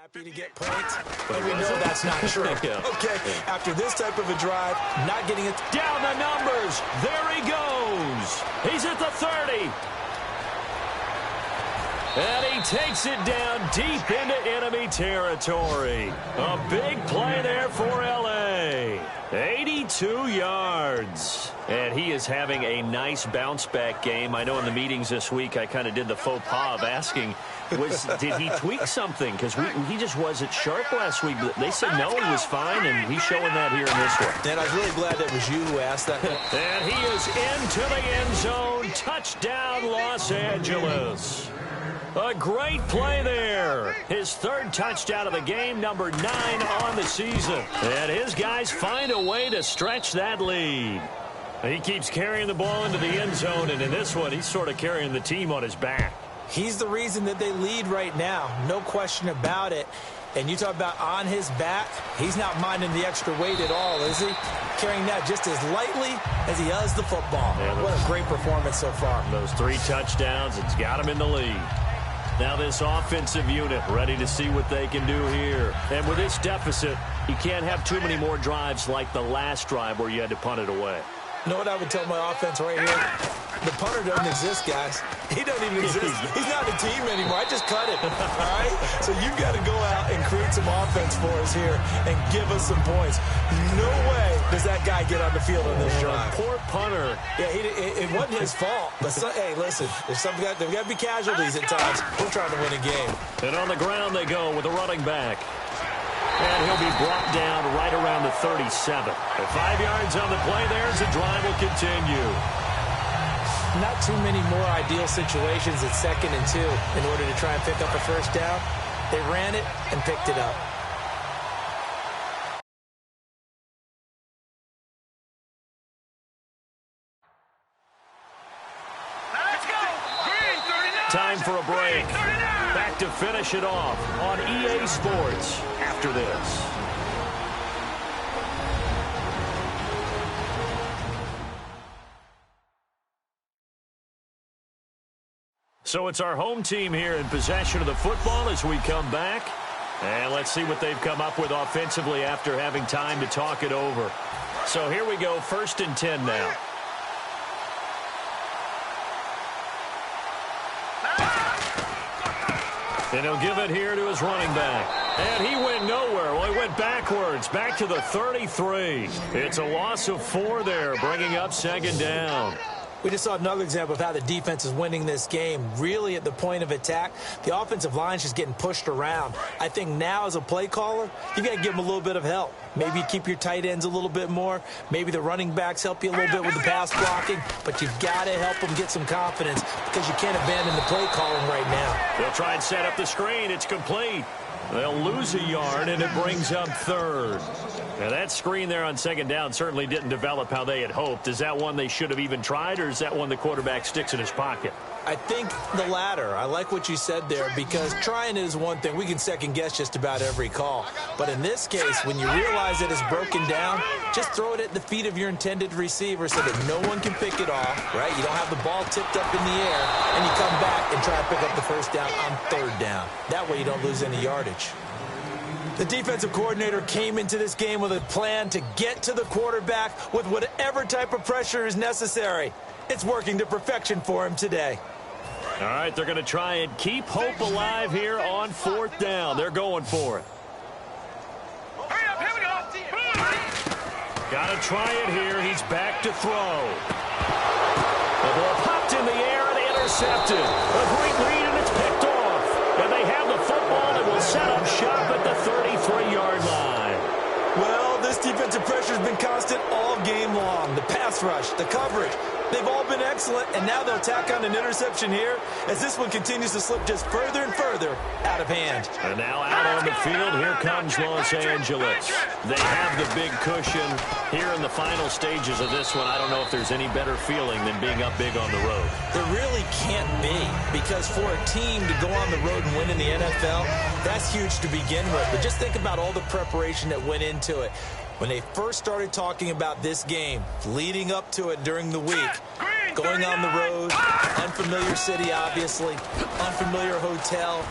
happy to get points, but we know that's not true. Okay, after this type of a drive, not getting it down the numbers. There he goes. He's at the 30. And he takes it down deep into enemy territory. A big play there for L.A. 82 yards. And he is having a nice bounce-back game. I know in the meetings this week I kind of did the faux pas of asking, did he tweak something? Because he just wasn't sharp last week. They said no, he was fine, and he's showing that here in this one. And I was really glad that was you who asked that. And he is into the end zone. Touchdown, Los Angeles. A great play there. His 3rd touchdown of the game, number 9 on the season. And his guys find a way to stretch that lead. He keeps carrying the ball into the end zone, and in this one, he's sort of carrying the team on his back. He's the reason that they lead right now. No question about it. And you talk about on his back, he's not minding the extra weight at all, is he? Carrying that just as lightly as he does the football. Yeah, what a great performance so far. Those 3 touchdowns, it's got him in the lead. Now this offensive unit ready to see what they can do here. And with this deficit, you can't have too many more drives like the last drive where you had to punt it away. You know what I would tell my offense right here? The punter doesn't exist, guys. He doesn't even exist. He's not a team anymore. I just cut it, all right? So you've got to go out and create some offense for us here and give us some points. No way does that guy get on the field on this drive. Poor punter. Yeah, it wasn't his fault. But, hey, listen, there's got to be casualties at times. We're trying to win a game. And on the ground they go with a running back. And he'll be brought down right around the 37. At 5 yards on the play there as the drive will continue. Not too many more ideal situations at 2nd and 2 in order to try and pick up a first down. They ran it and picked it up. Let's go. Green, 39. Time for a break. Back to finish it off on EA Sports after this. So it's our home team here in possession of the football as we come back. And let's see what they've come up with offensively after having time to talk it over. So here we go, 1st and 10 now. And he'll give it here to his running back. And he went nowhere. Well, he went backwards, back to the 33. It's a loss of 4 there, bringing up 2nd down. We just saw another example of how the defense is winning this game. Really at the point of attack, the offensive line's just getting pushed around. I think now as a play caller, you got to give them a little bit of help. Maybe you keep your tight ends a little bit more. Maybe the running backs help you a little bit with the pass blocking. But you've got to help them get some confidence because you can't abandon the play calling right now. They'll try and set up the screen. It's complete. They'll lose a yard, and it brings up 3rd. Now, that screen there on 2nd down certainly didn't develop how they had hoped. Is that one they should have even tried, or is that one the quarterback sticks in his pocket? I think the latter. I like what you said there because trying it is one thing. We can second-guess just about every call. But in this case, when you realize that it's broken down, just throw it at the feet of your intended receiver so that no one can pick it off, right? You don't have the ball tipped up in the air, and you come back and try to pick up the first down on 3rd down. That way you don't lose any yardage. The defensive coordinator came into this game with a plan to get to the quarterback with whatever type of pressure is necessary. It's working to perfection for him today. All right, they're going to try and keep hope alive here on 4th down. They're going for it. Hurry up, here we go. Got to try it here. He's back to throw. The ball popped in the air and intercepted. A great lead, and it's picked off. And they have the football and will set up shop at the 33-yard line. Well, this defensive pressure has been constant all game long. The pass rush, the coverage, they've all been excellent, and now they'll tack on an interception here as this one continues to slip just further and further out of hand. And now out on the field, here comes Los Angeles. They have the big cushion here in the final stages of this one. I don't know if there's any better feeling than being up big on the road. There really can't be, because for a team to go on the road and win in the NFL, that's huge to begin with. But just think about all the preparation that went into it. When they first started talking about this game, leading up to it during the week, going on the road, unfamiliar city, obviously, unfamiliar hotel.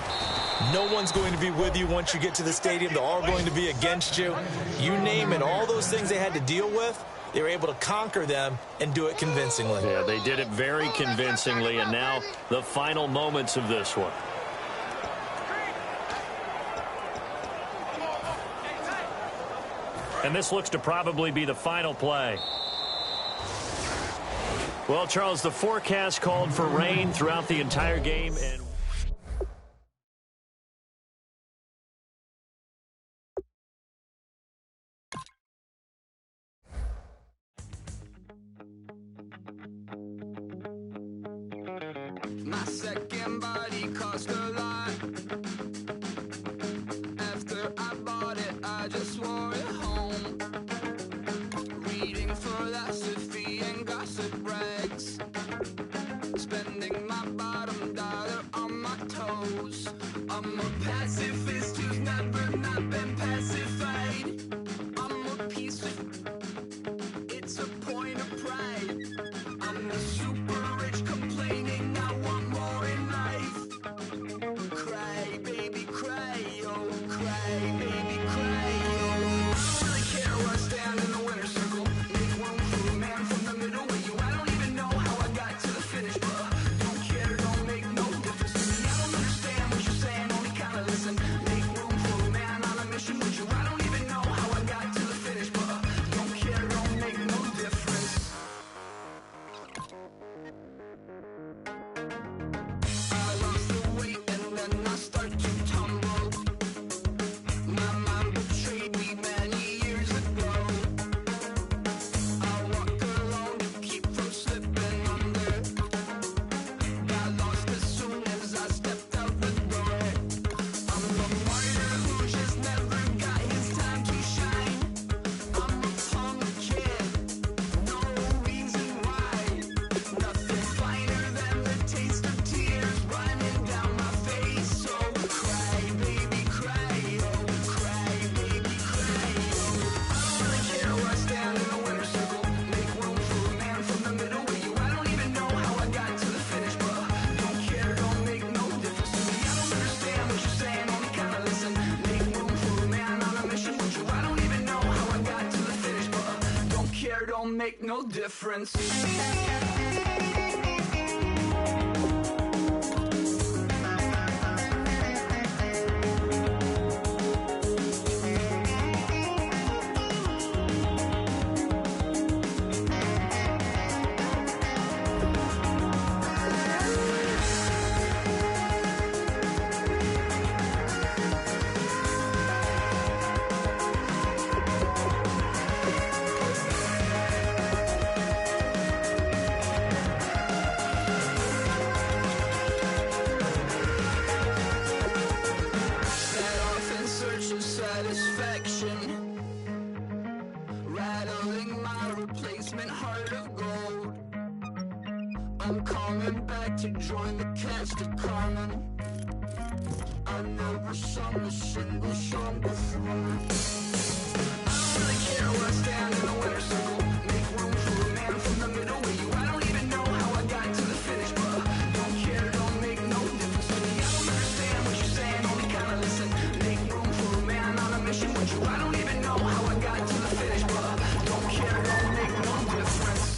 No one's going to be with you once you get to the stadium. They're all going to be against you. You name it, all those things they had to deal with, they were able to conquer them and do it convincingly. Yeah, they did it very convincingly, and now the final moments of this one. And this looks to probably be the final play. Well, Charles, the forecast called for rain throughout the entire game. And my second body cost a lot. After I bought it, I just wore it home. Reading philosophy and gossip rags. Spending my bottom dollar on my toes. I'm a pacifist who's never not been pacified. I'm a piece of, it's a point of pride. I'm the super rich complaining I want more in life. Cry, baby, cry, oh, cry, baby, cry, oh. Really care where I stand in the winner circle. Make room for a man from the middle. make no difference. Rattling my replacement heart of gold. I'm coming back to join the cast of Carmen. I never sung a single song before. I don't really care where I stand in the winner's circle. Make room for a man from the middle with you. I don't even know how I got to the finish, but don't care, don't make no difference to me. I don't understand what you're saying, only kinda listen. Make room for a man on a mission with you. I don't even know how I got to the finish, but don't care, don't make no difference.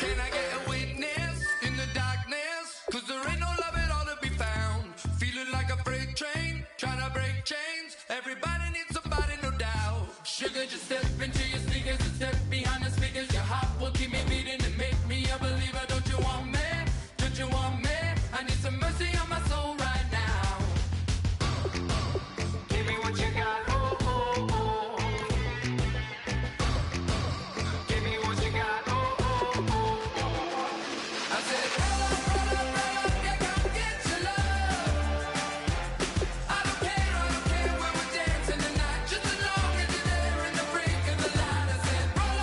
Can I get a witness in the darkness? 'Cause there ain't no love at all to be found. Feeling like a freight train, trying to break chains. Everybody needs somebody, no doubt. Sugar, just step into your sneakers and step behind the speakers. Your heart will keep me beating and make me a believer. Don't you want me? Don't you want me? I need some mercy on my soul right now. Give me what you got, oh, oh, oh. Give me what you got, oh, oh, oh. I said, roll up, yeah, come get your love. I don't care when we're dancing tonight, just as long as you're there in the break of the light. I said, roll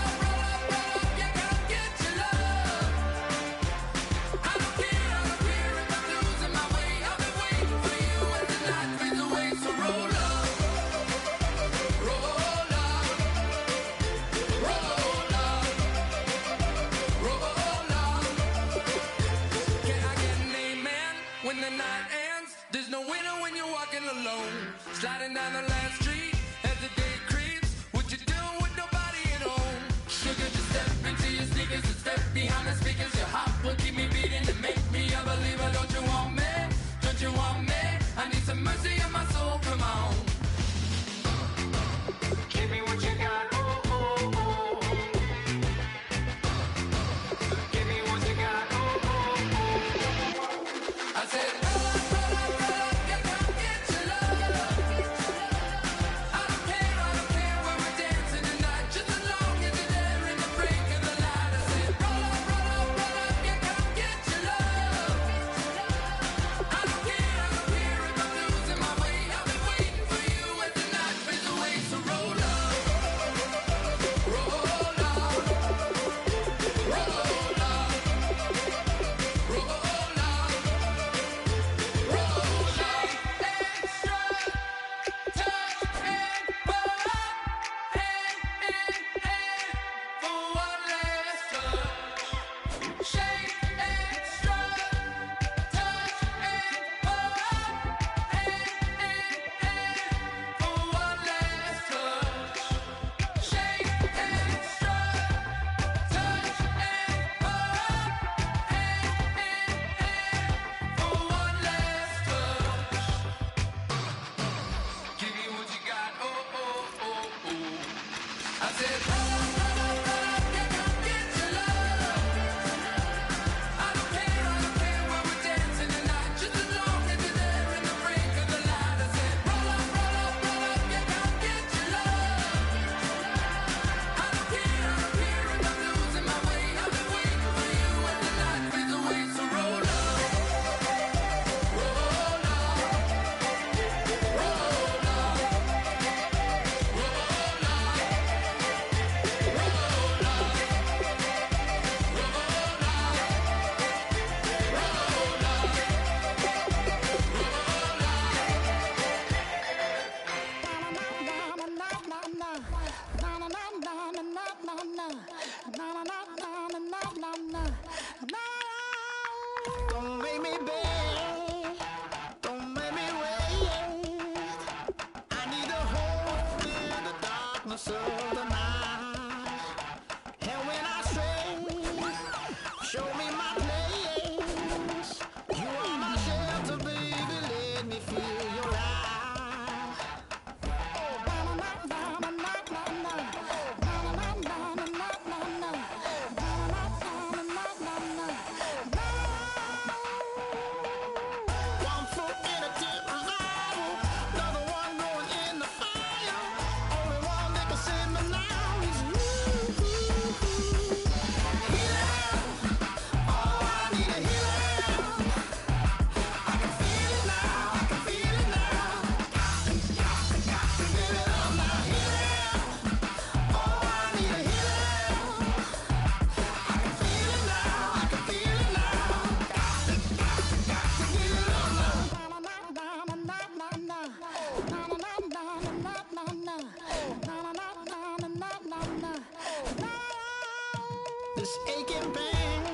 this aching pain.